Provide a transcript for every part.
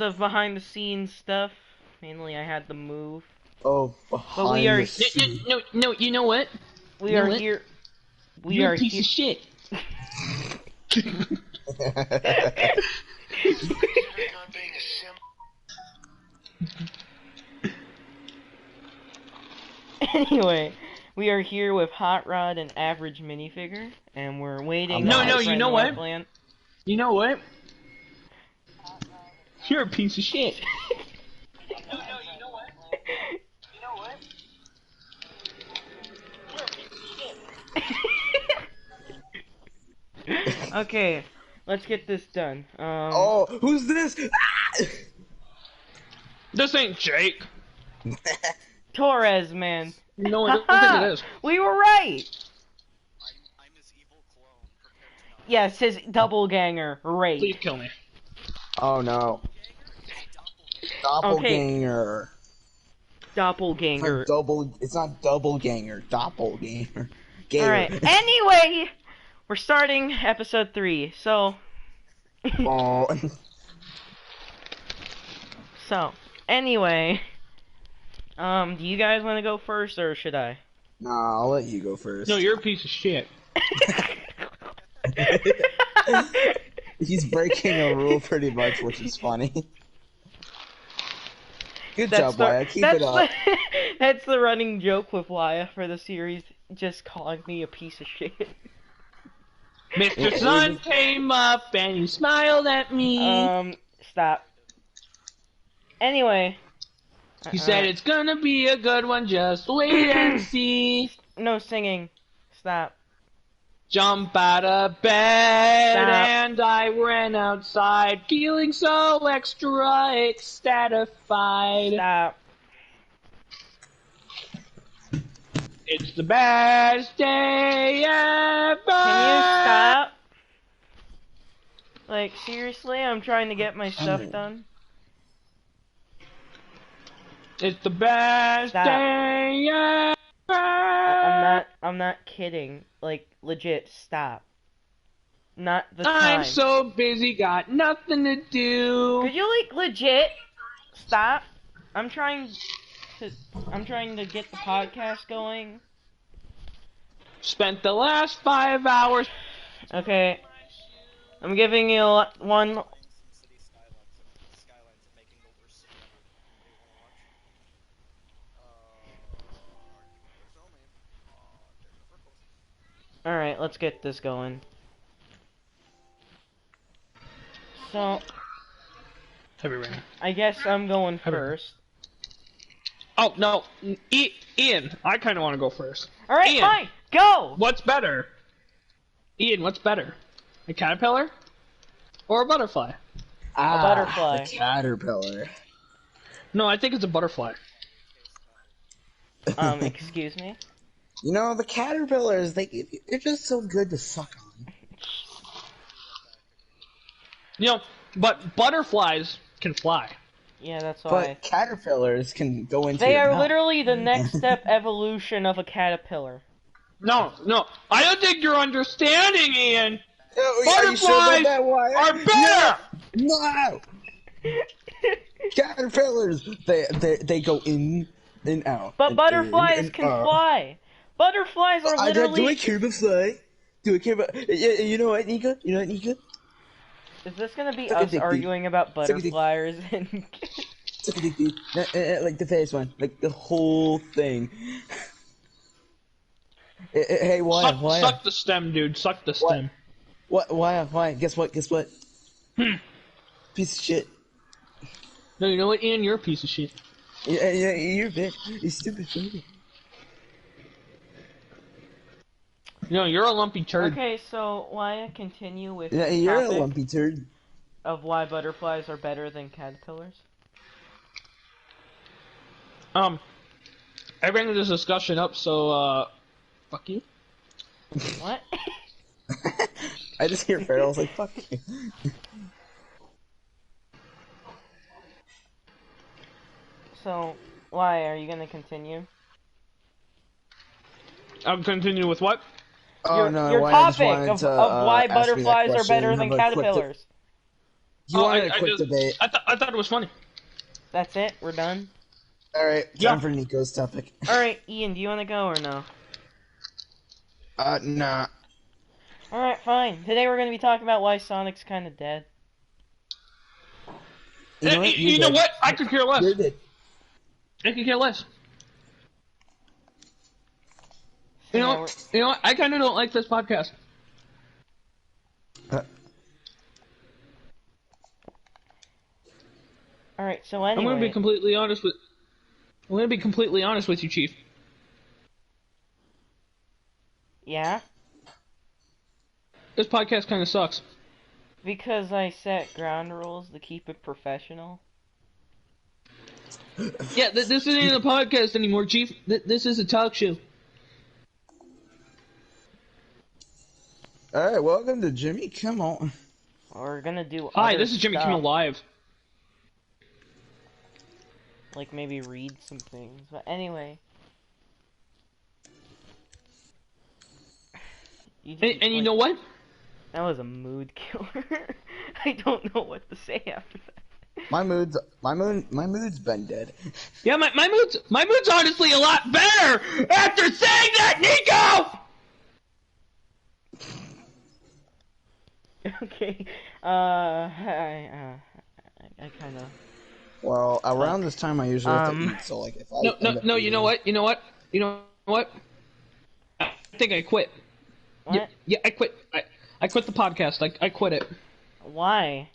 of behind the scenes stuff. Mainly, I had to move. Oh, But we are. No, you know what? We You know are what? here. We You're are a piece here. of shit. Anyway, we are here with Hot Rod and Average Minifigure, and we're waiting No, on no, our you friend know what? Northland. You know what? You're a piece of shit. Okay, let's get this done. Oh, who's this? This ain't Jake. Torres, man. No, I don't think it is. We were right. I'm his evil clone. Prepare to die. Yes, his doppelganger. Please Right. kill me. Oh no. Doppelganger. Doppelganger. It's not doubleganger. Doppelganger. Ganger. Alright, anyway, we're starting episode 3, so... Oh. So, anyway... do you guys want to go first, or should I? Nah, I'll let you go first. No, you're a piece of shit. He's breaking a rule pretty much, which is funny. Good job, Wyatt. Keep it up. That's the running joke with Wyatt for the series, just calling me a piece of shit. Mr. Sun came up and he smiled at me. Stop. Anyway. He said it's gonna be a good one, just wait and see. No singing. Stop. Jump out of bed Stop. and I ran outside, feeling so extra ecstatified. Stop. It's the best day ever. Can you stop? Like, seriously, I'm trying to get my stuff done. It's the best Stop. day ever. I'm not kidding. Like, legit, stop. Not the time. I'm so busy, got nothing to do. Could you, like, legit stop? I'm trying to get the podcast going. Spent the last 5 hours. Okay. I'm giving you one. City skylines and making the worst city ever. Alright, let's get this going. So, Heavy rain. I guess I'm going first. Oh no, Ian, I kind of want to go first. Alright, Ian. fine! Go! What's better? Ian, what's better? A caterpillar? Or a butterfly? butterfly. The caterpillar. No, I think it's a butterfly. Excuse me? You know, the caterpillars, they're just so good to suck on. You know, but butterflies can fly. Yeah, that's why. But caterpillars can go into They your are mouth. literally the next step evolution of a caterpillar. No, I don't think you're understanding, Ian. Oh, are you sure about that, Wyatt? Are better. No! Caterpillars, they go in and out. But and butterflies in and can out. fly. Butterflies are literally. Do I care about fly? Do I care about? You know what, Nika? You know what, Nika? Is this gonna be Suck a us dick, arguing about Suck a dick. butterflies and? Suck a dick, dude. Like the first one, like the whole thing. Hey, Wyatt, Wyatt. Suck the stem, dude. Suck the stem. What? Wyatt? Guess what? Piece of shit. No, you know what, Ian? You're a piece of shit. Yeah, you're a bitch. You stupid baby. No, you're a lumpy turd. Okay, so why continue with Yeah, the you're a topic lumpy turd. of why butterflies are better than caterpillars? I bring this discussion up, so, fuck you. What? I just hear Farrell, I was like, fuck you. So, why are you gonna continue? I'll continue with what? Oh your no, your Wyatt just topic wanted of to, why ask me that butterflies are question. better How than about I clicked it? caterpillars. You wanted a quick debate. I thought it was funny. That's it? We're done? Alright, Yeah. time for Nico's topic. Alright, Ian, do you want to go or no? Nah. Alright, fine. Today we're going to be talking about why Sonic's kind of dead. You know what? I could care less. You did. I could care less. So You know what? I kind of don't like this podcast. Alright, so anyway. I'm gonna be completely honest with you, Chief. Yeah? This podcast kind of sucks. Because I set ground rules to keep it professional. Yeah, this isn't a podcast anymore, Chief. This is a talk show. Alright, welcome to Jimmy Kimmel. We're gonna do Hi, other this is Jimmy stuff, Kimmel Live. like maybe read some things. But anyway. And you know what? That was a mood killer. I don't know what to say after that. My mood's been dead. Yeah, my mood's honestly a lot better after saying that, Nico. Okay. I kind of. Well, around this time I usually have to eat, so like if I No. You know what? I think I quit. What? Yeah, I quit. I quit the podcast. I quit it. Why?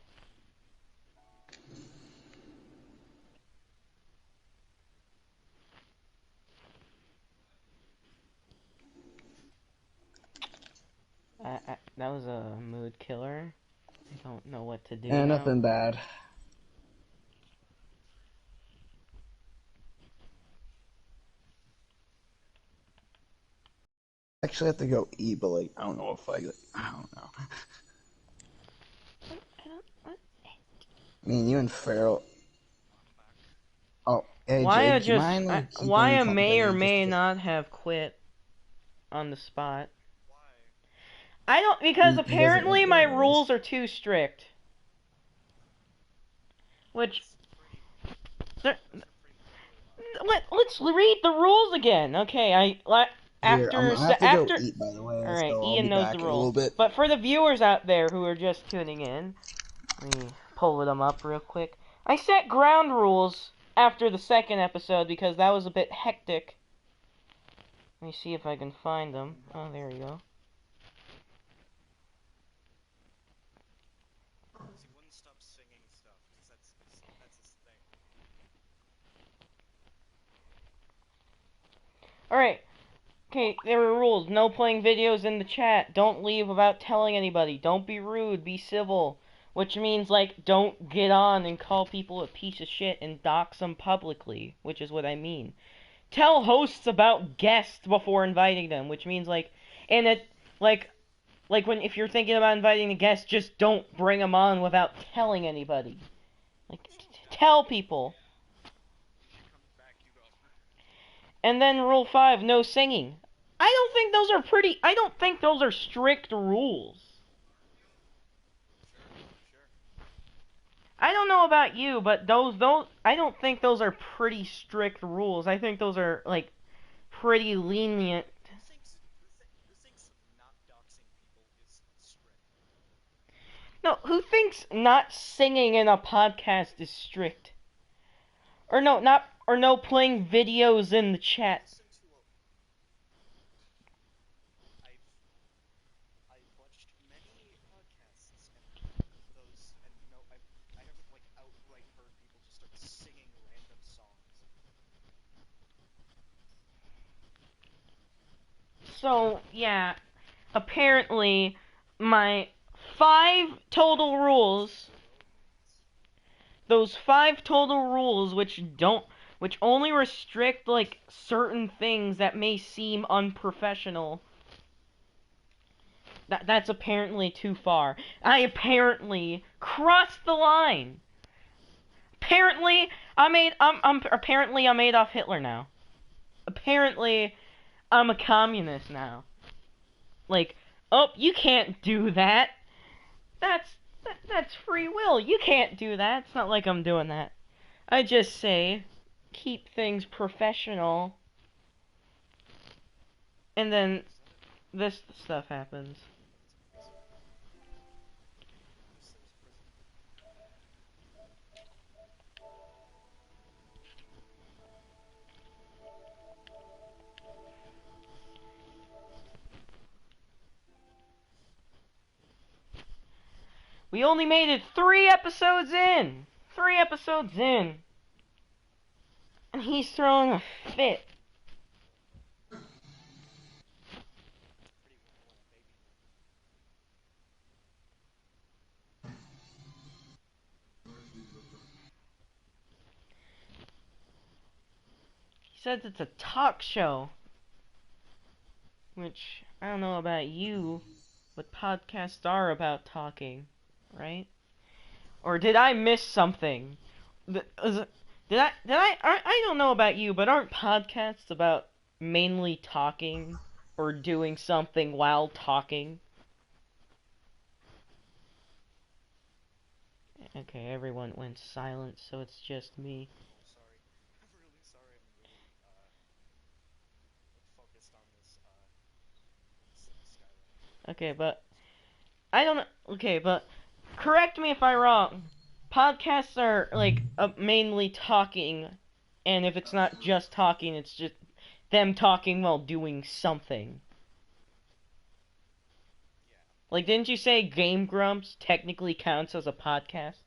That was a mood killer. I don't know what to do. Yeah, now. nothing bad. Actually, I have to go eat, but like I don't know if I don't know. I mean, you and Farrell. Oh, hey, Why Jake, do you mind, like, why keeping I may or company may just not have quit on the spot. Why? I don't, because He doesn't apparently like my rules. rules are too strict. Which let's read the rules again. Okay, Here, after I have to after go eat, by the way. all right, so I'll Ian be knows back the in a little rules. bit. But for the viewers out there who are just tuning in, let me pull them up real quick. I set ground rules after the second episode because that was a bit hectic. Let me see if I can find them. Oh, there you go. He wouldn't stop singing stuff, 'cause that's his thing. Alright. Okay, there were rules. No playing videos in the chat. Don't leave without telling anybody. Don't be rude. Be civil. Which means, like, don't get on and call people a piece of shit and dox them publicly. Which is what I mean. Tell hosts about guests before inviting them. Which means, like, and it, like when, if you're thinking about inviting a guest, just don't bring them on without telling anybody. Like, tell people. Comes back, you go. And then rule 5, no singing. I don't think those are strict rules. Sure. I don't know about you, but those I don't think those are pretty strict rules. I think those are like pretty lenient. Who thinks not doxing people is strict? No, who thinks not singing in a podcast is strict? Or no playing videos in the chat. Listen to I've watched many podcasts and I haven't like outright heard people just start singing random songs. So, yeah, apparently my 5 total rules, those 5 total rules which only restrict like certain things that may seem unprofessional, that's apparently too far. I apparently crossed the line. Apparently I'm Adolf Hitler now. Apparently I'm a communist now. Like, oh, you can't do that. That's free will. You can't do that. It's not like I'm doing that. I just say, keep things professional. And then this stuff happens. We only made it 3 episodes in! 3 episodes in! And he's throwing a fit. He says it's a talk show. Which, I don't know about you, but podcasts are about talking, right? Or did I miss something? I don't know about you, but aren't podcasts about mainly talking or doing something while talking? Okay, everyone went silent, so it's just me. Sorry. I'm really sorry. I'm really focused on this Skyrim. Okay, but I don't know. Okay, but correct me if I'm wrong. Podcasts are like mainly talking, and if it's not just talking, it's just them talking while doing something. Yeah. Like, didn't you say Game Grumps technically counts as a podcast?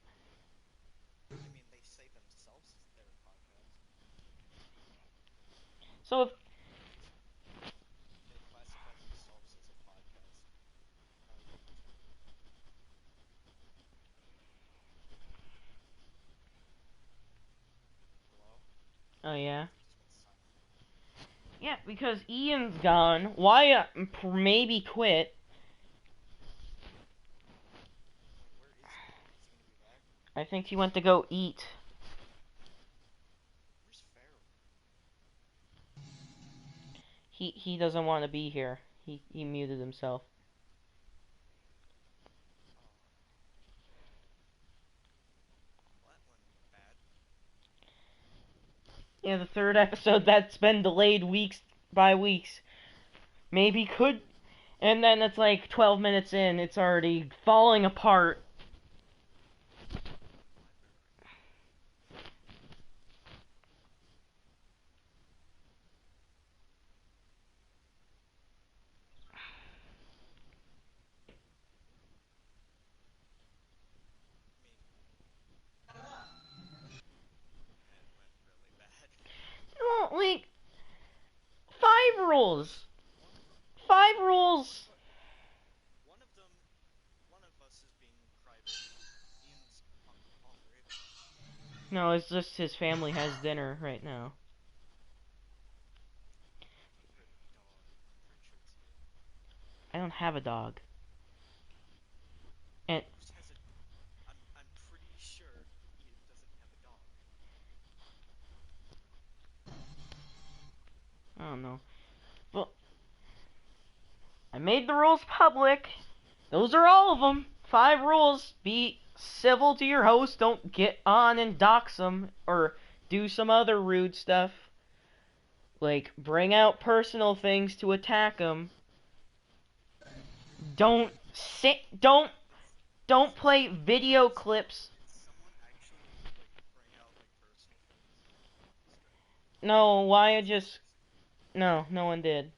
I mean, they say themselves as their podcast. So if They classify themselves as a podcast. Hello? oh yeah, You just went silent. yeah, because Ian's gone. Wyatt maybe quit. Where is he? Is he gonna be back? I think he went to go eat. Where's Pharaoh? He doesn't want to be here. He muted himself. Well, that went bad. Yeah, the 3rd episode that's been delayed weeks by weeks. Maybe could. And then it's like 12 minutes in, it's already falling apart. It went really bad. Well, like, 5 rules. 5 rules. One of them, one of us is being crybaby. Ian's already. No, it's just his family has dinner right now. Good dog. I'm pretty sure it's you. I don't have a dog. And Who has a? I'm pretty sure Ian doesn't have a dog. I don't know. Well, I made the rules public. Those are all of them. 5 rules. Be civil to your host. Don't get on and dox them or do some other rude stuff. Like, bring out personal things to attack them. Don't play video clips. Did someone actually like bring out like personal things? No, why just... No one did.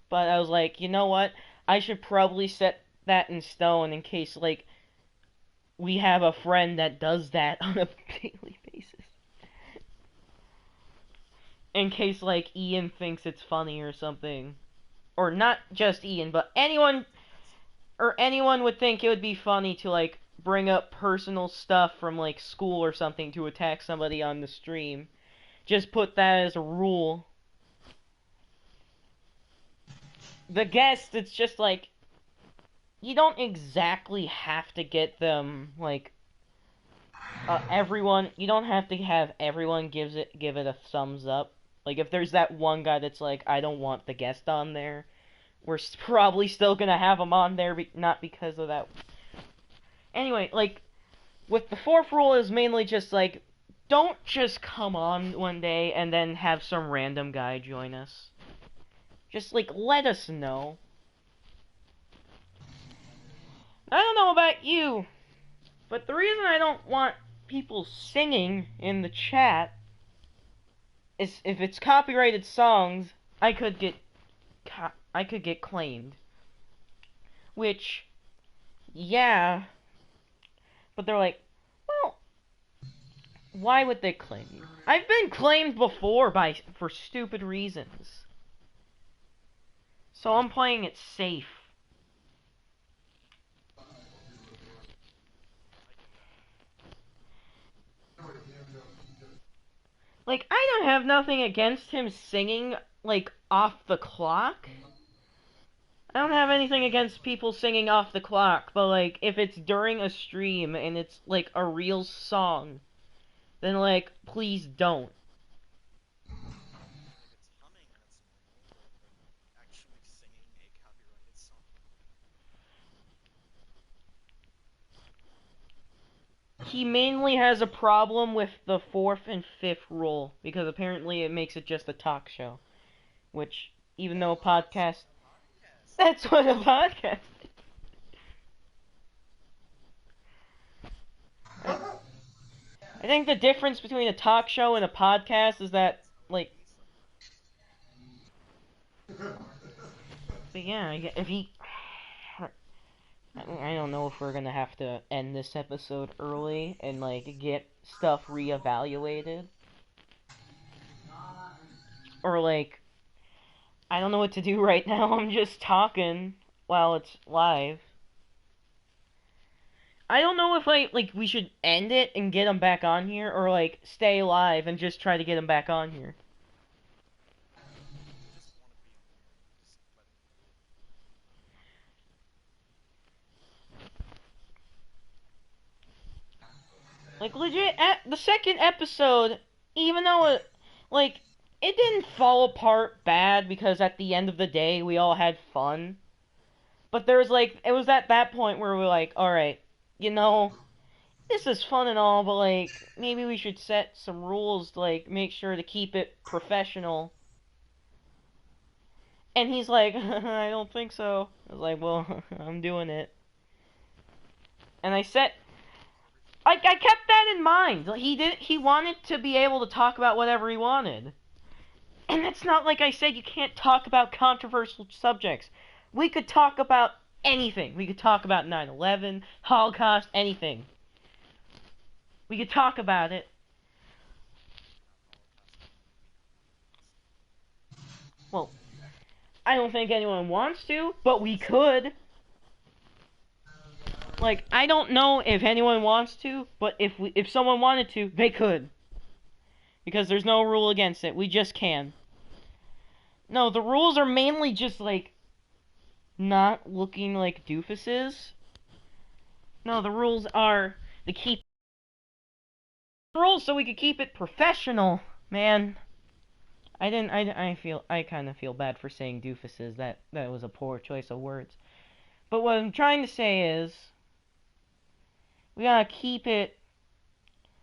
But I was like, you know what? I should probably set that in stone in case, like, we have a friend that does that on a daily basis. In case, like, Ian thinks it's funny or something. Or not just Ian, but anyone would think it would be funny to, like, bring up personal stuff from, like, school or something to attack somebody on the stream. Just put that as a rule. The guest, it's just like, you don't exactly have to get them, like, you don't have to have everyone give it a thumbs up. Like, if there's that one guy that's like, I don't want the guest on there, we're probably still gonna have him on there, not because of that. Anyway, like, with the fourth rule is mainly just, like, don't just come on one day and then have some random guy join us. Just, like, let us know. I don't know about you, but the reason I don't want people singing in the chat is if it's copyrighted songs, I could get claimed. Which, yeah, but they're like, well, why would they claim you? I've been claimed before for stupid reasons. So I'm playing it safe. Like, I don't have nothing against him singing, like, off the clock. I don't have anything against people singing off the clock, but, like, if it's during a stream and it's, like, a real song, then, like, please don't. If it's humming, that's normal, but actually singing a copyrighted song. He mainly has a problem with the fourth and fifth rule, because apparently it makes it just a talk show. Which, even though a podcast... That's what a podcast is. I think the difference between a talk show and a podcast is that, like... But yeah, if he... I don't know if we're gonna have to end this episode early and, like, get stuff reevaluated. Or, like... I don't know what to do right now, I'm just talking while it's live. I don't know if, like, we should end it and get him back on here, or, like, stay live and just try to get him back on here. Just want to be on here. Just let him do it. Like, legit, at the second episode, even though it, like, it didn't fall apart bad because at the end of the day, we all had fun. But there was, like, it was at that point where we were like, alright, you know, this is fun and all, but, like, maybe we should set some rules to, like, make sure to keep it professional. And he's like, I don't think so. I was like, well, I'm doing it. And I kept that in mind. He wanted to be able to talk about whatever he wanted. And it's not like I said you can't talk about controversial subjects. We could talk about anything. We could talk about 9/11, Holocaust, anything. We could talk about it. Well, I don't think anyone wants to, but we could. Like, I don't know if anyone wants to, but if someone wanted to, they could. Because there's no rule against it. We just can. No, the rules are mainly just, like, not looking like doofuses. No, the rules are the rules so we could keep it professional, man. I kind of feel bad for saying doofuses. That was a poor choice of words. But what I'm trying to say is, we gotta keep it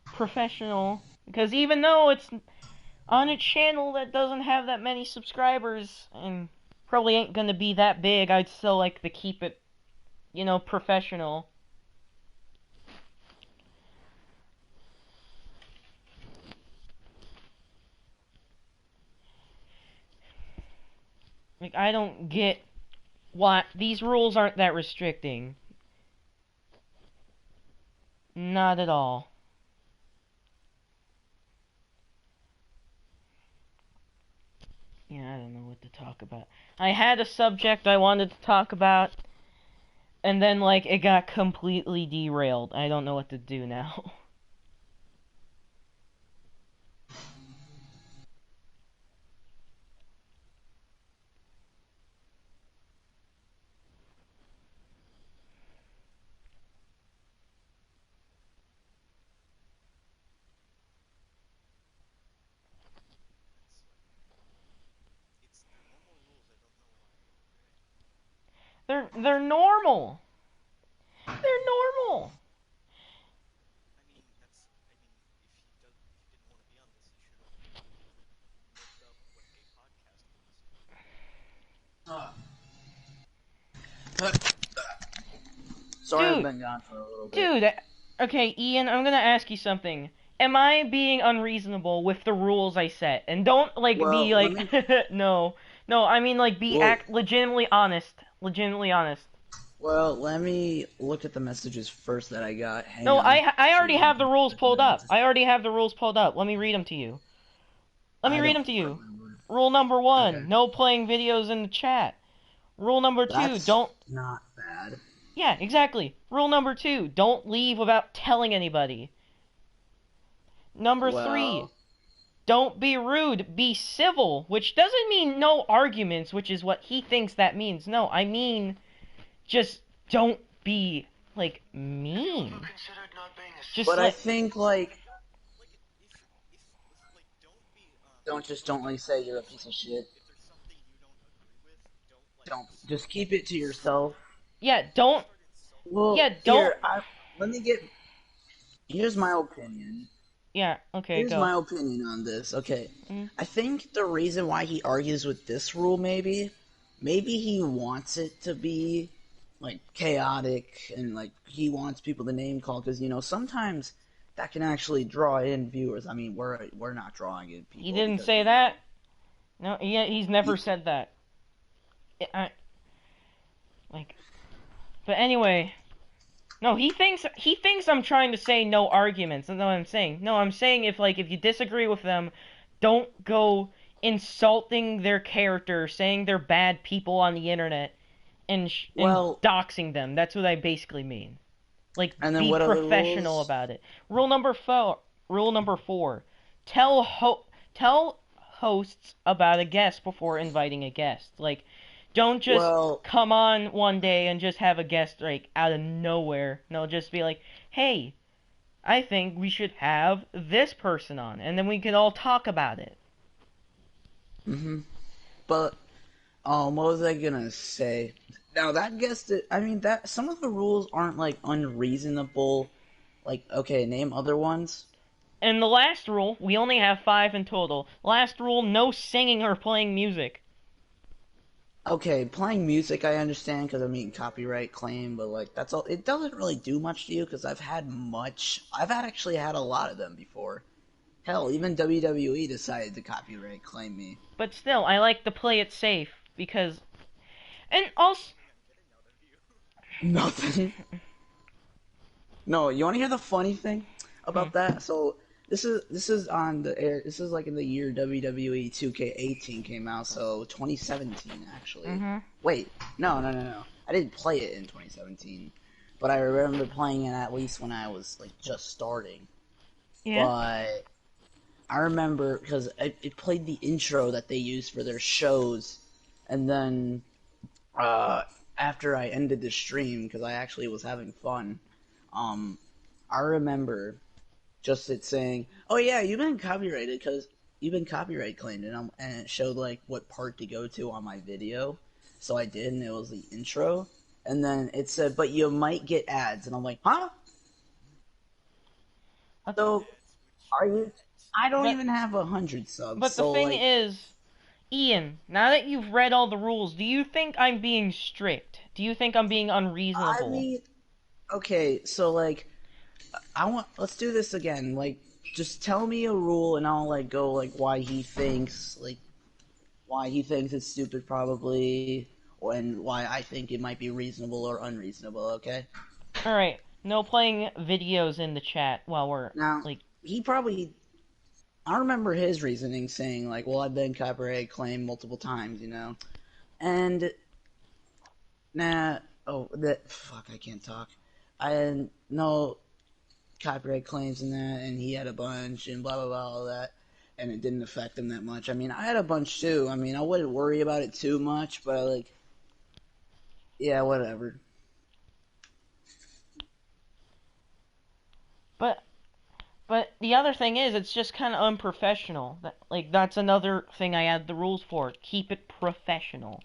professional, because even though it's on a channel that doesn't have that many subscribers and probably ain't gonna be that big, I'd still like to keep it, you know, professional. Like, I don't get why these rules aren't that restricting. Not at all. Yeah, I don't know what to talk about. I had a subject I wanted to talk about, and then, like, it got completely derailed. I don't know what to do now. It's normal rules. I don't know why. They're normal. They're normal. Sorry, I've Dude. been gone for a little bit. Dude, okay, Ian, I'm gonna ask you something. Am I being unreasonable with the rules I set? And don't be Well, let like, me. no, no. I mean be Well, legitimately honest, legitimately honest. well, let me look at the messages first that I got. Hang No, on. I So already you have the can rules check it pulled out. up. I already have the rules pulled up. Let me read them to you. Let me I read don't them to you. remember. Rule number Okay. 1: no playing videos in the chat. Rule number 2: That's don't. not bad. Yeah, exactly. Rule number 2: don't leave without telling anybody. Number 3: Well, don't be rude, be civil, which doesn't mean no arguments, which is what he thinks that means. No, I mean just don't be mean. Just but I think like Like, if like, don't like say you're a piece of shit. if there's something you don't agree with, don't like Don't start just keep it to yourself. yeah, don't Well, yeah, don't here I let me get. Here's my opinion. yeah, okay, Here's go. my opinion on this. Okay, Mm. I think the reason why he argues with this rule, maybe he wants it to be like chaotic and like he wants people to name call because sometimes that can actually draw in viewers. I mean, we're not drawing in He people didn't because say that. No, he's never said that. I, like but anyway, no, he thinks I'm trying to say no arguments. That's not what I'm saying. No, I'm saying if you disagree with them, don't go insulting their character, saying they're bad people on the internet, and well, doxing them. That's what I basically mean. Like, and then be what other professional rules? about it. Rule number 4. Tell hosts about a guest before inviting a guest. Like, don't just Well, come on one day and just have a guest out of nowhere. No, just be like, "Hey, I think we should have this person on," and then we can all talk about it. but what was I gonna say? Now that guess it. I mean that some of the rules aren't like unreasonable. Like, okay, name other ones. And the last rule, we only have 5 in total. Last rule: no singing or playing music. Okay, playing music I understand because I mean copyright claim, but like that's all. It doesn't really do much to you because I've actually had a lot of them before. Hell, even WWE decided to copyright claim me. But still, I like to play it safe because, and also, Nothing. No, you want to hear the funny thing hmm, about that? So this is on the air. This is like in the year WWE 2K18 came out, so 2017 actually. hmm, Wait, no. I didn't play it in 2017, but I remember playing it at least when I was like just starting. yeah. But I remember because it played the intro that they used for their shows, and then uh, after I ended the stream because I actually was having fun. Um, I remember just it saying, "Oh yeah, you've been copyrighted because you've been copyright claimed," and it showed like what part to go to on my video. So I did, and it was the intro. And then it said, "But you might get ads," and I'm like, "Huh?" So are you? I don't But even have 100 subs, but the so thing like, is, Ian, now that you've read all the rules, do you think I'm being strict? Do you think I'm being I unreasonable? mean, okay, so like, let's do this again. Like, just tell me a rule, and I'll like go like why he thinks it's stupid, probably, and why I think it might be reasonable or unreasonable, okay? All right, no playing videos in the chat while we're Now, like, he probably. I remember his reasoning saying, like, well, I've been copyright claimed multiple times. And, nah. Oh, that. Fuck, I can't talk. I had no copyright claims in that, and he had a bunch, and blah, blah, blah, all that. And it didn't affect him that much. I mean, I had a bunch too. I mean, I wouldn't worry about it too much, but, like, yeah, whatever. but But the other thing is, it's just kind of unprofessional. That's another thing I add the rules for. Keep it professional.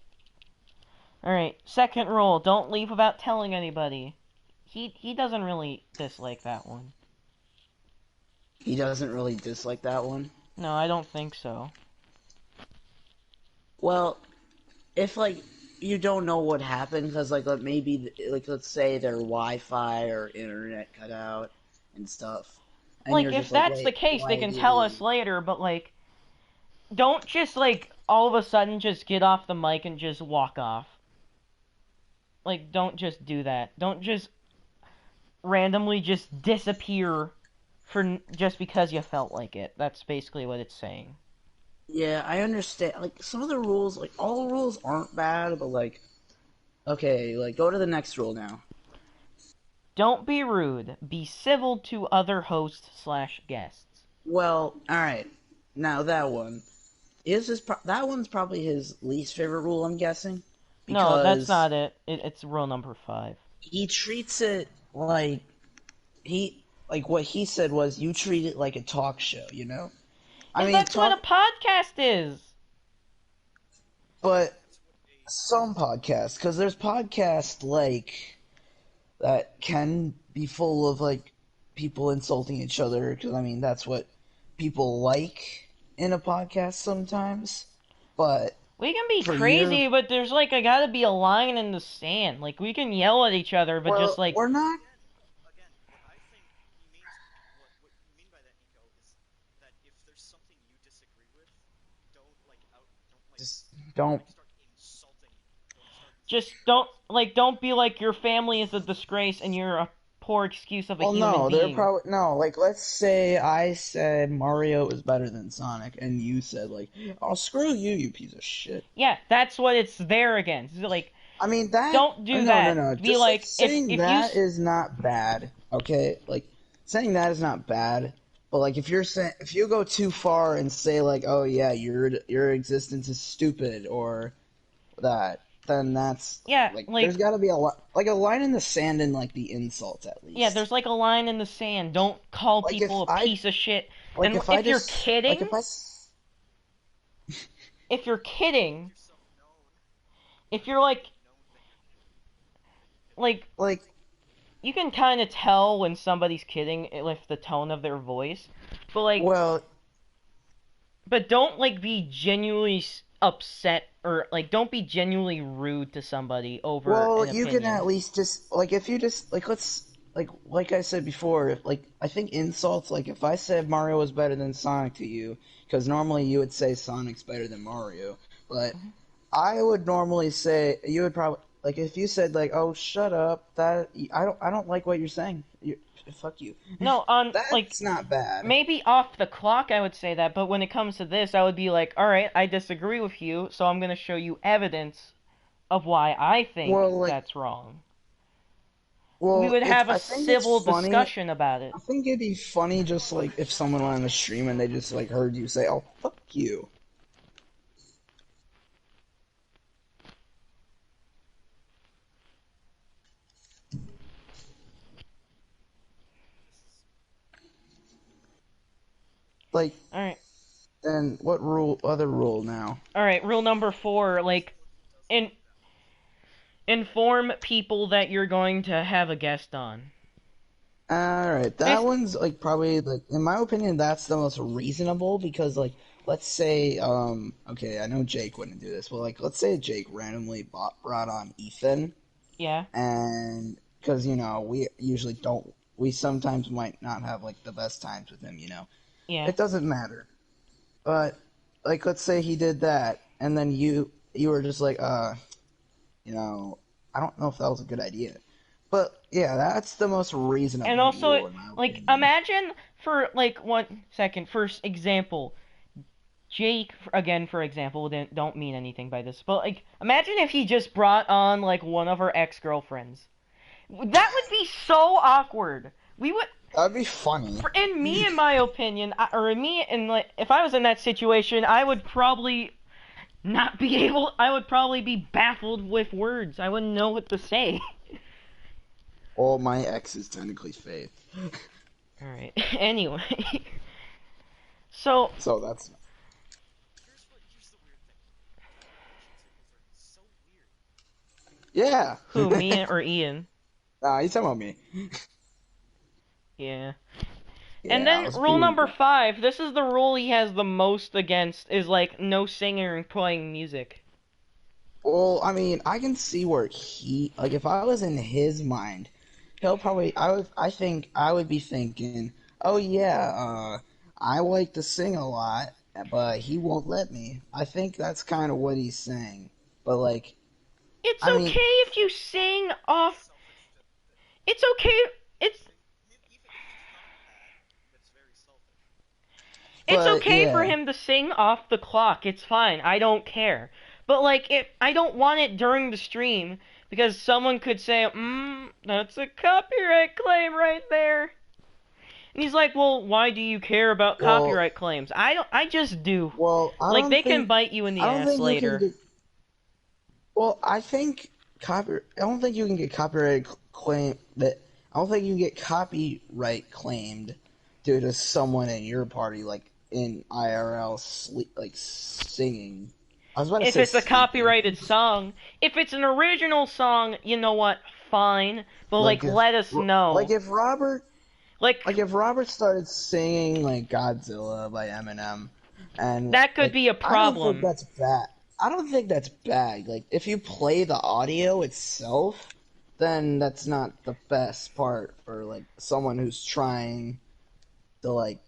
All right. Second rule: don't leave without telling anybody. He doesn't really dislike that one. He doesn't really dislike that one. No, I don't think so. Well, if like you don't know what happened because maybe let's say their Wi-Fi or internet cut out and stuff, and Like, you're if just like, that's the wait, case, they why can did tell us he? later, but, like, don't just, like, all of a sudden just get off the mic and just walk off. Like, don't just do that. Don't just randomly just disappear just because you felt like it. That's basically what it's saying. Yeah, I understand. Like some of the rules, like all rules aren't bad, but like, okay, like go to the next rule now. Don't be rude. Be civil to other hosts/guests. Well, all right. Now that one that one's probably his least favorite rule, I'm guessing, No, that's because not it. It's rule number 5. he treats it like what he said was you treat it like a talk show, you know? I And mean, that's what a podcast is. but some podcasts, because there's podcasts like that can be full of like people insulting each other, because I mean that's what people like in a podcast sometimes. But We can be for crazy, but there's like gotta be a line in the sand. Like we can yell at each other, but just like we're not. Again, what I think he means, what you mean by that, Nico, is that if there's something you disagree with, Just don't. start insulting. don't be like your family is a disgrace and you're a poor excuse of a Well, human no, they're being. probably no. Like, let's say I said Mario is better than Sonic, and you said like, "Oh, screw you, you piece of shit." Yeah, that's what it's there against. Like, I mean that. don't do no, that. No, no. Be Just like, saying if that you is not bad. Okay, like saying that is not bad. But like, if you're saying if you go too far and say like, "Oh yeah, your existence is stupid," or that, then that's yeah, like like there's got to be a line in the sand in like the insults at least. yeah, there's like a line in the sand. Don't call Like people a piece of shit. like And if I if you're just kidding, like if I s- if you're kidding, Yourself known, if you're like known that you're like you can kind of tell when somebody's kidding with the tone of their voice, but well but don't like be genuinely upset or like don't be genuinely rude to somebody over well an you opinion. can at least just like if you just like let's like I said before like I think insults like if I said Mario was better than Sonic to you because normally you would say Sonic's better than Mario, but I would normally say you would probably like if you said like oh shut up that I don't like what you're saying fuck you No, that's not bad. maybe off the clock I would say that, but when it comes to this, I would be like, all right, I disagree with you, so I'm gonna show you evidence of why I think Well like that's wrong. We well would have a I think it's civil funny. discussion about it. I think it'd be funny just like if someone went on the stream and they just like heard you say, "Oh, fuck you." Like, All right, then what other rule now? all right. Rule number 4, like, in inform people that you're going to have a guest on. Alright, that one's like probably like in my opinion that's the most reasonable because like let's say okay, I know Jake wouldn't do this, but like let's say Jake randomly brought on Ethan Yeah. and because you know we sometimes might not have like the best times with him, you know. Yeah. It doesn't matter. But like let's say he did that and then you were just like you know, I don't know if that was a good idea. But yeah, that's the most reasonable And also, rule in my like, opinion. imagine for like 1 second, first example, Jake again, for example, don't mean anything by this, but like, imagine if he just brought on like one of her ex-girlfriends. That would be so awkward. We would, That'd be funny. in my opinion, or in me, and like, if I was in that situation, I would probably not be able. I would probably be baffled with words. I wouldn't know what to say. Well, my ex is technically Faith. All right. Anyway, so So that's here's the weird thing. So weird. yeah. who, me or Ian? Nah, he's talking about me. Yeah. Yeah, And I then was rule being- number 5. This is the rule he has the most against. Is like no singing and playing music. Well, I mean, I can see where like, if I was in his mind, he'll probably, I think I would be thinking, oh yeah, I like to sing a lot, but he won't let me. I think that's kind of what he's saying. But like, It's I mean, okay if you sing off. It's okay. It's Even if he's done that, that's very selfish. it's but okay for yeah, him to sing off the clock. It's fine. I don't care. But like, if I don't want it during the stream because someone could say, that's a copyright claim right there." And he's like, "Well, why do you care about well, copyright claims?" I don't. I just do. well, Like, they can bite you in the I don't ass think you can later. get, well, I don't think you can get copyright claim that, I don't think you can get copyright claimed due to someone in your party, like, in IRL, like, singing. I was about to If say it's a sleeping. copyrighted song, if it's an original song, you know what? Fine. But like, Like if, let us like know. if Robert, Like, like if Robert started singing like Godzilla by Eminem, and that could like be a I don't think problem. that's bad. I don't think that's bad. Like if you play the audio itself, then that's not the best part for like someone who's trying to like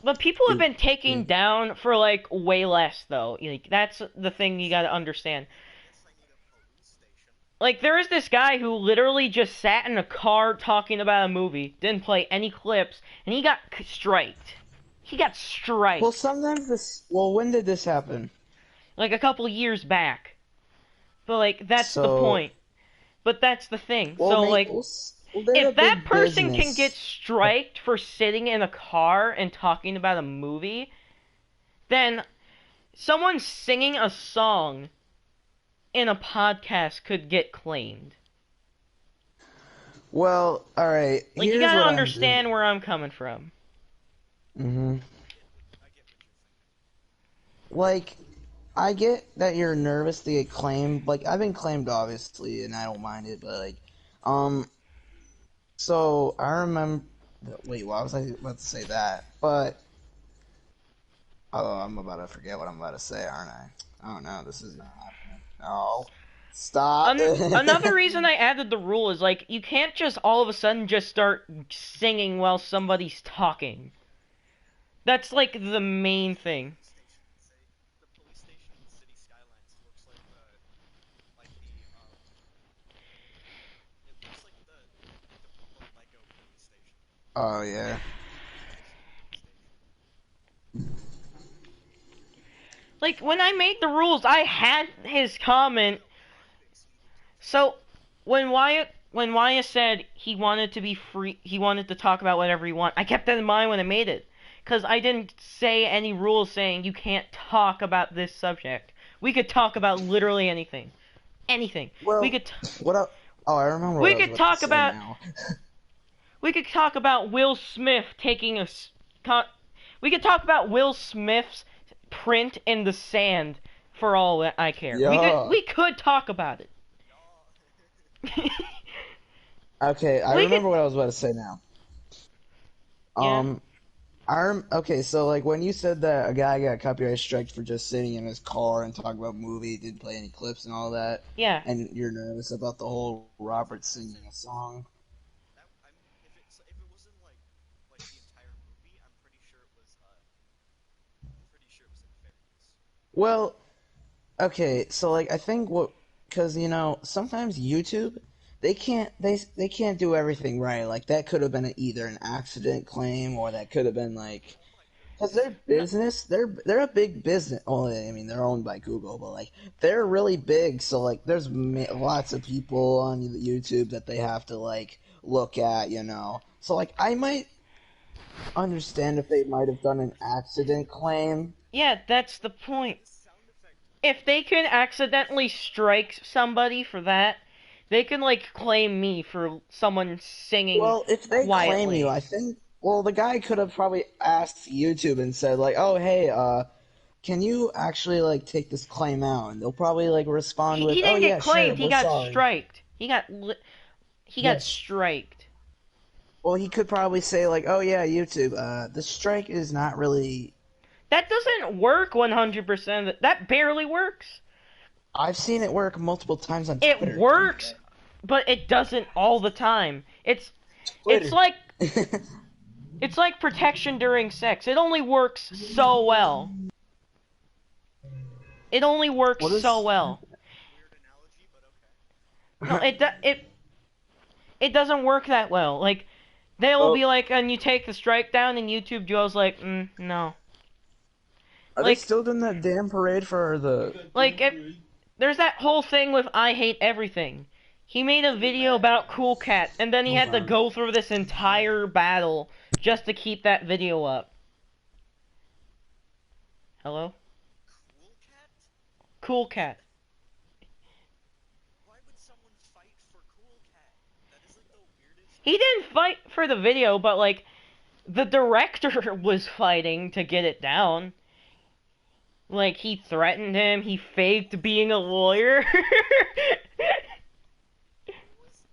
But people have do. been taken down for like way less though. Like, that's the thing you gotta understand. Guess I need a police station. Like, there is this guy who literally just sat in a car talking about a movie, didn't play any clips, and he got striked. He got Well, striked. sometimes this. Well, when did this happen? Like, a couple years back. But like, that's the So, point. But that's the thing. well, So mate, like, well, they're a if that big person can get business. striked for sitting in a car and talking about a movie, then someone singing a song in a podcast could get claimed. Well, all right. Like, you Here's gotta what I'm doing. understand where I'm coming from. Hmm. I get what you're thinking. Like, I get that you're nervous to get claimed. Like, I've been claimed, obviously, and I don't mind it, but, like, um, so I remember. Wait, why was I about to say that? But, oh, I'm about to forget what I'm about to say, aren't I? Oh, no, this is not happening. No. Stop. Another reason I added the rule is like, you can't just all of a sudden just start singing while somebody's talking. That's like the main thing. The police station in City Skylines looks like the it looks like the Lego police station. Oh, yeah. Like, when I made the rules, I had his comment. So when Wyatt said he wanted to be free, he wanted to talk about whatever he want. I kept that in mind when I made it, because I didn't say any rules saying you can't talk about this subject. We could talk about literally anything, anything. Well, We could what up? Oh, I remember we what I was could about to talk say about now. we could talk about Will Smith taking we could talk about Will Smith's print in the sand for all that I care. Yeah. We could talk about it. Okay, I We could remember what I was about to say now. yeah. Okay, so like when you said that a guy got copyright striked for just sitting in his car and talking about movie, didn't play any clips and all that, Yeah. and you're nervous about the whole Robert singing a song. That I mean, if it wasn't like the entire movie, I'm pretty sure it was in fairness. Well, okay, so like I think because sometimes YouTube, they can't do everything right. Like that could have been either an accident claim or that could have been like. Oh my Because their No, business, they're a big business. Well, I mean, they're owned by Google, but like they're really big. So like, there's lots of people on YouTube that they have to like look at. So like, I might understand if they might have done an accident claim. yeah, that's the point. this sound effect. If they can accidentally strike somebody for that, they can like claim me for someone singing Well, if they claim you, quietly. I think. Well, the guy could have probably asked YouTube and said like, "Oh, hey, can you actually like take this claim out?" And they'll probably like respond with, He "Oh didn't get yeah, sure, claimed. He we're got sorry." striked. He got Yes. striked. Well, he could probably say like, "Oh yeah, YouTube, the strike is not really." That doesn't work 100%. That barely works. I've seen it work multiple times on It Twitter. works, but it doesn't all the time. It's Twitter. like it's like protection during sex. It only works so well. It only works What is- so well. Weird analogy, but okay. No, it doesn't work that well. Like they will Oh. be like, and you take the strike down, and YouTube Joe's like, no. Are Like- they still doing that damn parade for the? Like there's that whole thing with I Hate Everything. He made a video about Cool Cat, and then he had to go through this entire battle just to keep that video up. Hello? Cool Cat? Cool Cat. Why would someone fight for Cool Cat? That is like the weirdest. He didn't fight for the video, but like the director was fighting to get it down. Like he threatened him, he faked being a lawyer. Who was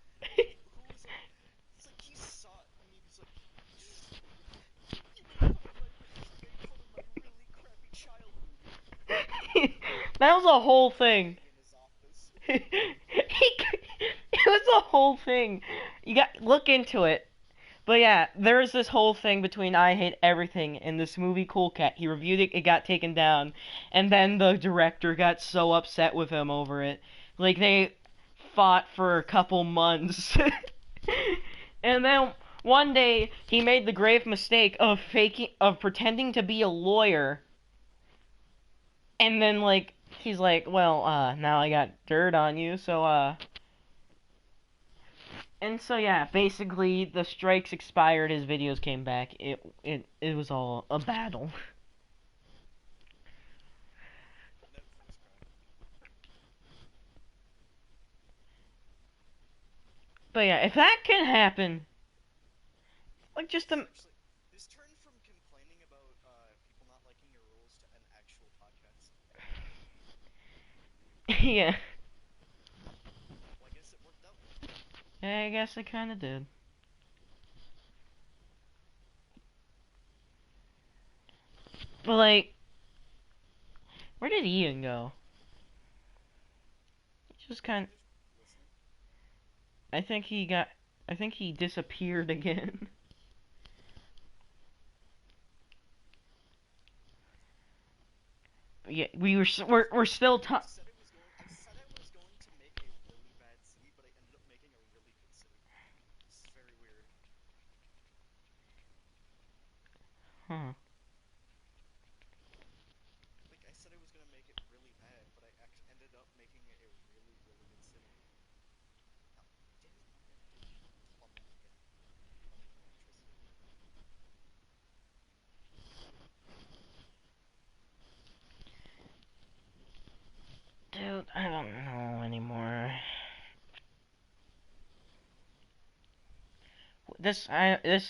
it's like he saw it and he was like, you made fun of my really crappy childhood That was a whole thing. in his office. It was a whole thing. You got look into it. But yeah, there's this whole thing between I Hate Everything and this movie Cool Cat. He reviewed it, it got taken down, and then the director got so upset with him over it. Like they fought for a couple months. And then one day he made the grave mistake of pretending to be a lawyer. And then like he's like, "Well, now I got dirt on you, so And so yeah, basically the strikes expired, his videos came back. It was all a battle. But yeah, if that can happen, like just Actually, this turned from complaining about people not liking your rules to an actual podcast. yeah, Well, I guess it worked out. I guess it kind of did. But like, where did Ian go? He just kind. I think he disappeared again. Yeah, we're still I said I was going to make a really bad city, but I ended up making a really good city. This is very weird. Huh. Like I said I was gonna make it really bad, but I ended up making it a really, really good city. Now, plumbing again. Plumbing and electricity. Dude, I don't know anymore. This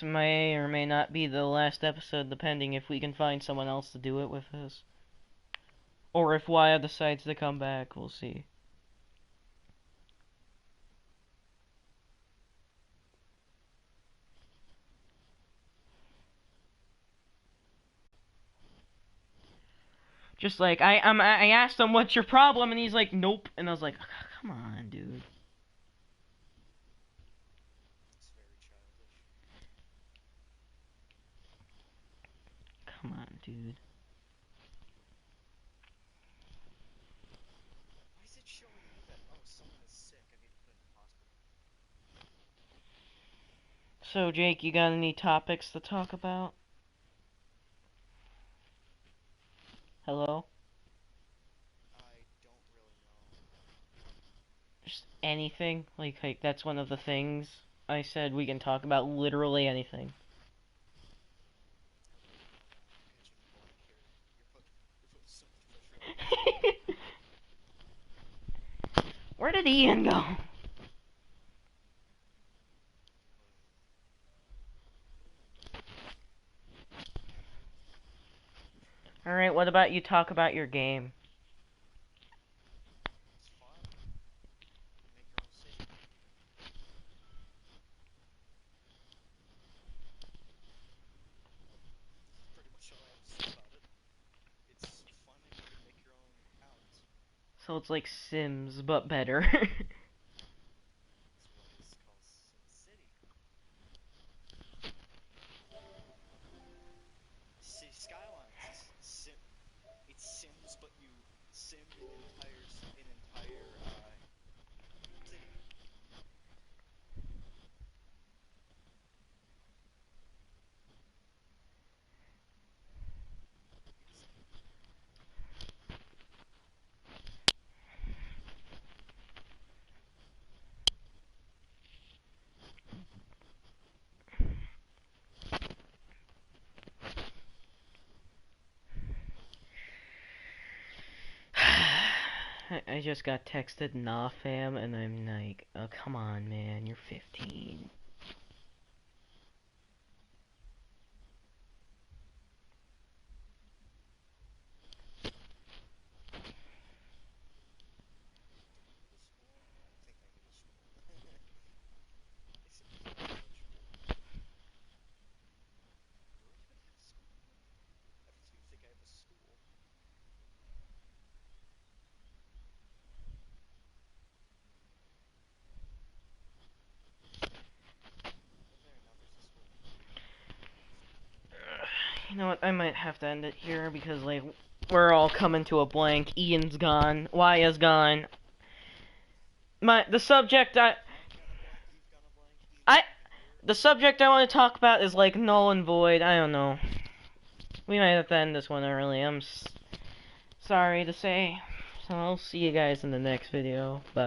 may or may not be the last episode, depending if we can find someone else to do it with us. Or if Wyatt decides to come back, we'll see. Just like I asked him what's your problem, and he's like, nope, and I was like, come on, dude. It's very childish. Come on, dude. Why is it showing me that, oh, someone is sick, I need to put in the hospital? So, Jake, you got any topics to talk about? Hello? I don't really know. Just anything? Like that's one of the things I said we can talk about literally anything. Pitching blank here. You're putting so much pressure on me. Where did Ian go? Alright, what about you talk about your game? It's fun. You make your own city. Pretty much all I have to say about it. It's fun and you can make your own towns. So it's like Sims, but better. That's what it's called SimCity. See, Skylines is it's Sims, but you sim an entire city. I just got texted nah fam, and I'm like, oh come on man, you're 15. You know what, I might have to end it here because like we're all coming to a blank. Ian's gone, Waya's gone. The subject the subject I want to talk about is like null and void. I don't know. We might have to end this one early. I'm sorry to say. So I'll see you guys in the next video. Bye.